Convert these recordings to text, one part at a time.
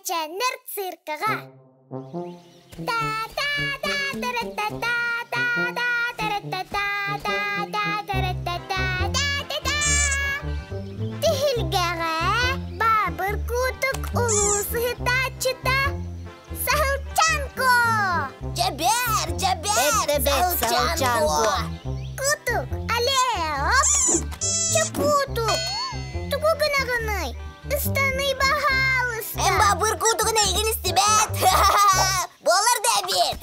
кеченнер циркага. Тихилгага бабыр кутук улусы хитачыта Сахылчанко. Жабер, Сахылчанко. Кутук, але, оп. Чакутук. Туку гына-гыной. Ыстаный бахалыста. Эм бабыр кутугуна егін істебет. Болар да бет.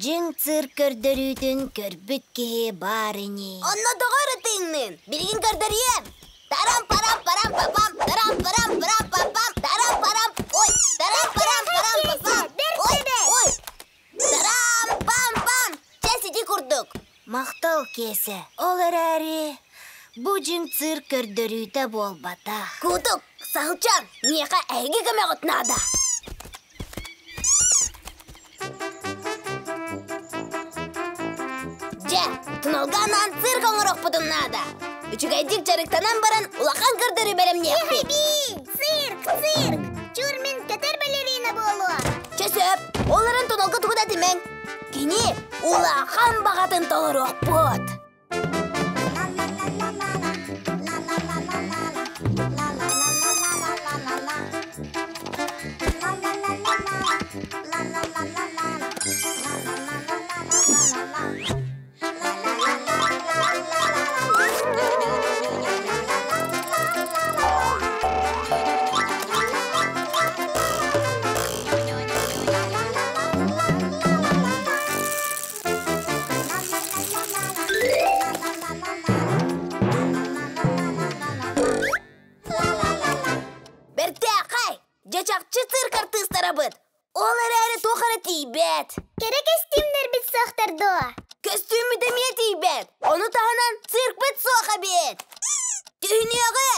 Жың цирк көрдөрүтүн көрбүт кеhe бар ине. Онно тоғыры тыңнын. Билгин көрдөрүем. Тарам парам парам папам. Тарам парам парам папам. Тарам парам. Ой, тарам парам парам папам. Ой. Тарам пам пам. Чесиди курдук. Мактал кесе. Олар әрі. Бу жың цирк көрдөрүтө болбата. Кутук, Сахылчан, нияқа әйге көмек отнада. Тұналғанан цирк оңырық бұдыннада. Үчігайдик жарықтанан баран улақан көрдірі бәрім неқпе. Цирк. Чурмин катер балерина болу. Чөсөп, оларын тұналғы тұғыда демен. Кені улақан бағатын толырық бұд. Жачакчы цирк артыстары бұд. Олар әрі тоқары тейбет. Керек костюмдер бит соқтырды. Костюмі деме тейбет. Оны тағынан цирк бит соқа бет. Түйінеғі.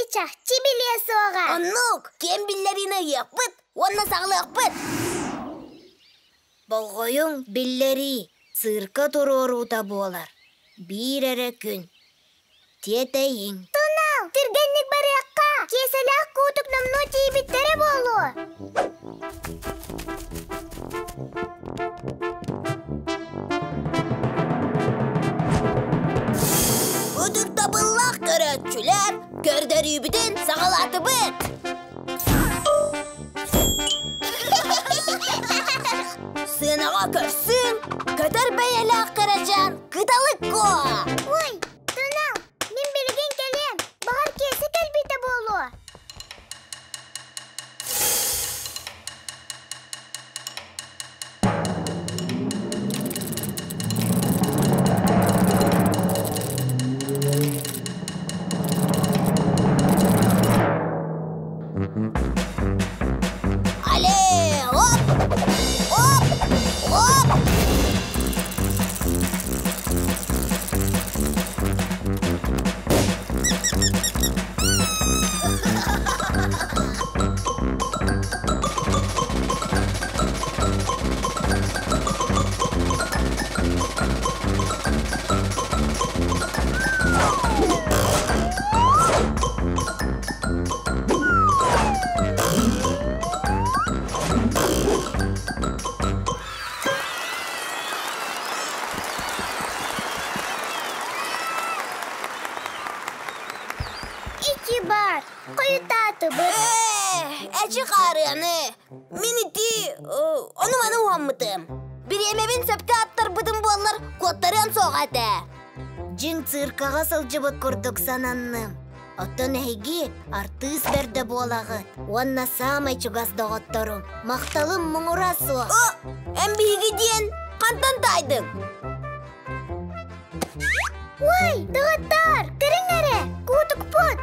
Чахчы биле соға. Аннук, кем биллеріні еқпыт, онна сағылы еқпыт. Болғойың биллери цирка турурута болар. Bir әрі күн. Тетейін. Тунал, түргенник бар яққа. Кеселақ кутук намну тейбіттері болу. Өдік табыллақ көрәтчілер, көрдәрі бүтін сағалаты бұд. Сынаға көрсін, көтір бәйелі қаражан, қыталық ко. Ой, Тунал, мен білген келем. Бағар кесі кәлбеті болу. İki bar, koyu tatı bu. Әчі қарыны. Минити, оны маны уаммытым. Bir емебін сөпке аттар бұдым болар, коттарын соғады. Жың циркаға сылжыбыт күрдік сананным. Оттон әйге артыс берді болағыт. Онна самай чугаздағыттарым. Мақталым мұңырасу. Әмбейгі ден қантан тайдың? Ой, дағыттар, кірін әрі, кутук бұд.